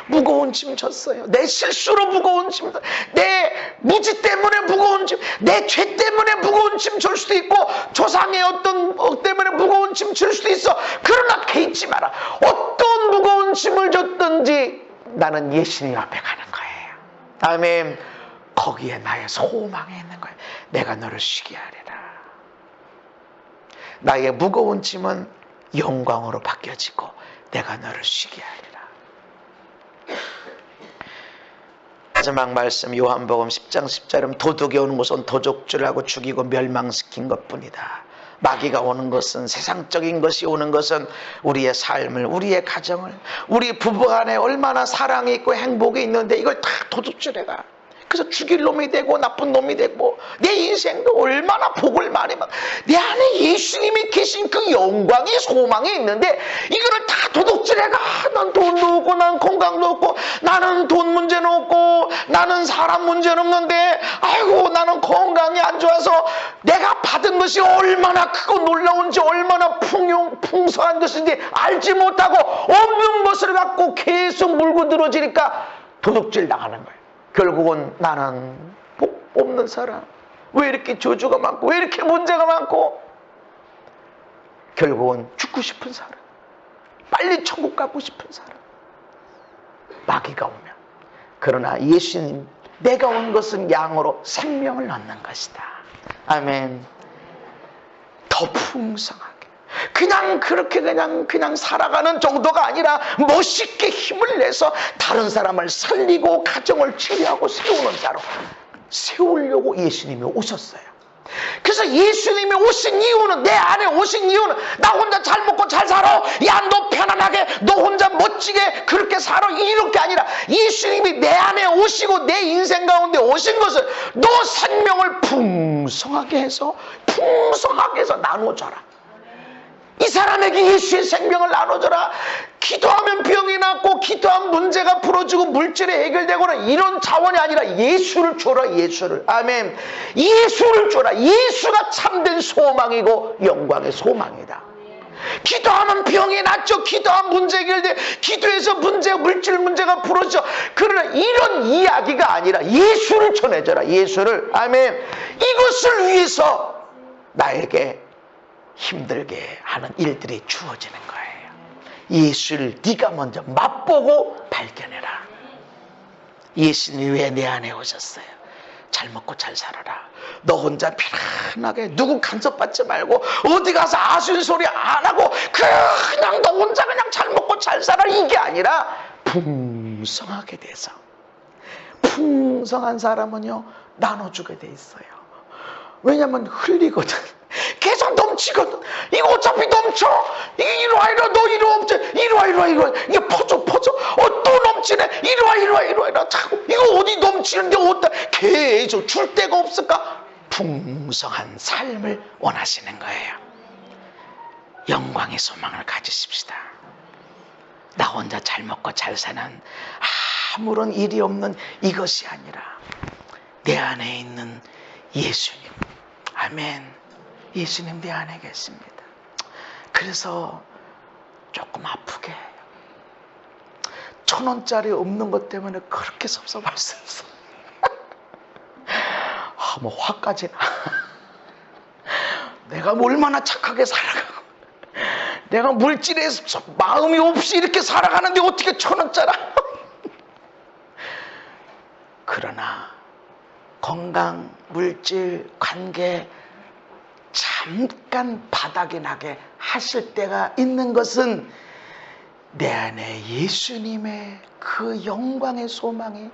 무거운 짐 졌어요. 내 실수로 무거운 짐, 내 무지 때문에 무거운 짐, 내 죄 때문에 무거운 짐 질 수도 있고, 조상의 어떤 때문에 무거운 짐 질 수도 있어. 그러나 개의치 마라. 어떤 무거운 짐을 졌든지 나는 예수님 앞에 가는 거예요. 아멘. 거기에 나의 소망이 있는 거예요. 내가 너를 쉬게 하리라. 나의 무거운 짐은 영광으로 바뀌어지고 내가 너를 쉬게 하리라. 마지막 말씀 요한복음 10장 10절은 도둑이 오는 것은 도적질하고 죽이고 멸망시킨 것뿐이다. 마귀가 오는 것은, 세상적인 것이 오는 것은 우리의 삶을, 우리의 가정을, 우리 부부간에 얼마나 사랑이 있고 행복이 있는데 이걸 다 도둑질해가. 그래서 죽일 놈이 되고 나쁜 놈이 되고, 내 인생도 얼마나 복을 많이 받고 내 안에 예수님이 계신 그 영광의 소망이 있는데 이거를 다 도둑질해가. 난 돈도 없고, 난 건강도 없고, 나는 돈 문제는 없고, 나는 사람 문제는 없는데 아이고 나는 건강이 안 좋아서 내가 받은 것이 얼마나 크고 놀라운지 얼마나 풍성한 것인지 알지 못하고 없는 것을 갖고 계속 물고 늘어지니까 도둑질 당하는 거예요. 결국은 나는 복 없는 사람, 왜 이렇게 저주가 많고 왜 이렇게 문제가 많고, 결국은 죽고 싶은 사람, 빨리 천국 가고 싶은 사람, 마귀가 오면. 그러나 예수님, 내가 온 것은 양으로 생명을 얻는 것이다. 아멘. 더 풍성하게 그냥 그렇게 그냥 살아가는 정도가 아니라 멋있게 힘을 내서 다른 사람을 살리고 가정을 치료하고 세우려고 예수님이 오셨어요. 그래서 예수님이 오신 이유는, 내 안에 오신 이유는 나 혼자 잘 먹고 잘 살아, 야 너 편안하게 너 혼자 멋지게 그렇게 살아, 이런 게 아니라 예수님이 내 안에 오시고 내 인생 가운데 오신 것은 너 생명을 풍성하게 해서 나눠줘라. 이 사람에게 예수의 생명을 나눠줘라. 기도하면 병이 낫고 기도하면 문제가 풀어지고 물질이 해결되거나 이런 차원이 아니라 예수를 줘라. 예수를. 아멘. 예수를 줘라. 예수가 참된 소망이고 영광의 소망이다. 기도하면 병이 낫죠. 기도하면 문제 해결돼. 기도해서 물질 문제가 풀어져. 그러나 이런 이야기가 아니라 예수를 전해줘라. 예수를. 아멘. 이것을 위해서 나에게 힘들게 하는 일들이 주어지는 거예요. 예수를 네가 먼저 맛보고 발견해라. 예수님이 왜 내 안에 오셨어요? 잘 먹고 잘 살아라. 너 혼자 편안하게 누구 간섭받지 말고 어디 가서 아쉬운 소리 안 하고 그냥 너 혼자 그냥 잘 먹고 잘 살아, 이게 아니라 풍성하게 돼서. 풍성한 사람은요 나눠주게 돼 있어요. 왜냐면 흘리거든. 계속 넘치거든. 이거 어차피 넘쳐. 이리 와 너 이리 와 이리 와 이게 퍼져. 또 넘치네. 이리 와 자꾸 이거 어디 넘치는데 어디다 계속 줄 데가 없을까? 풍성한 삶을 원하시는 거예요. 영광의 소망을 가지십시다. 나 혼자 잘 먹고 잘 사는 아무런 일이 없는 이것이 아니라 내 안에 있는 예수님. 아멘. 예수님 내 안에 계십니다. 그래서 조금 아프게 해요. 1,000원짜리 없는 것 때문에 그렇게 섭섭할 수 없어. 뭐 화까지 나. 내가 얼마나 착하게 살아가고 내가 물질에 마음이 없이 이렇게 살아가는데 어떻게 1,000원짜리. 그러나 건강, 물질, 관계 잠깐 바닥이 나게 하실 때가 있는 것은 내 안에 예수님의 그 영광의 소망이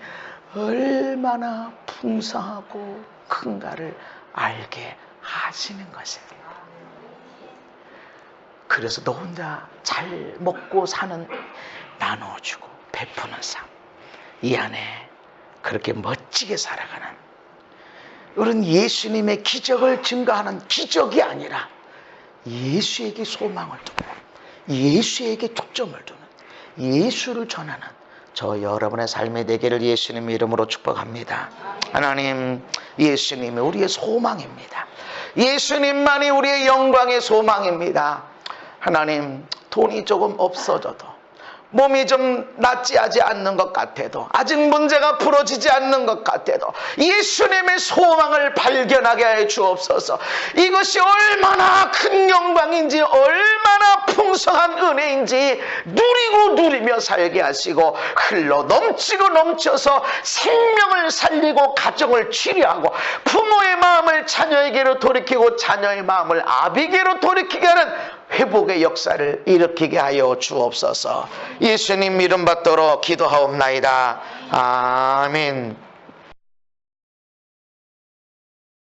얼마나 풍성하고 큰가를 알게 하시는 것입니다. 그래서 너 혼자 잘 먹고 사는, 나눠주고 베푸는 삶, 이 안에 그렇게 멋지게 살아가는 그런 예수님의 기적을 증거하는, 기적이 아니라 예수에게 소망을 두고 예수에게 초점을 두는, 예수를 전하는 저 여러분의 삶이 되기를 예수님의 이름으로 축복합니다. 하나님, 예수님이 우리의 소망입니다. 예수님만이 우리의 영광의 소망입니다. 하나님, 돈이 조금 없어져도, 몸이 좀 낫지하지 않는 것 같아도, 아직 문제가 풀어지지 않는 것 같아도 예수님의 소망을 발견하게 해 주옵소서. 이것이 얼마나 큰 영광인지, 얼마나 풍성한 은혜인지 누리며 살게 하시고, 흘러 넘치고 넘쳐서 생명을 살리고 가정을 치료하고, 부모의 마음을 자녀에게로 돌이키고 자녀의 마음을 아비에게로 돌이키게 하는 회복의 역사를 일으키게 하여 주옵소서. 예수님 이름 받도록 기도하옵나이다. 아멘.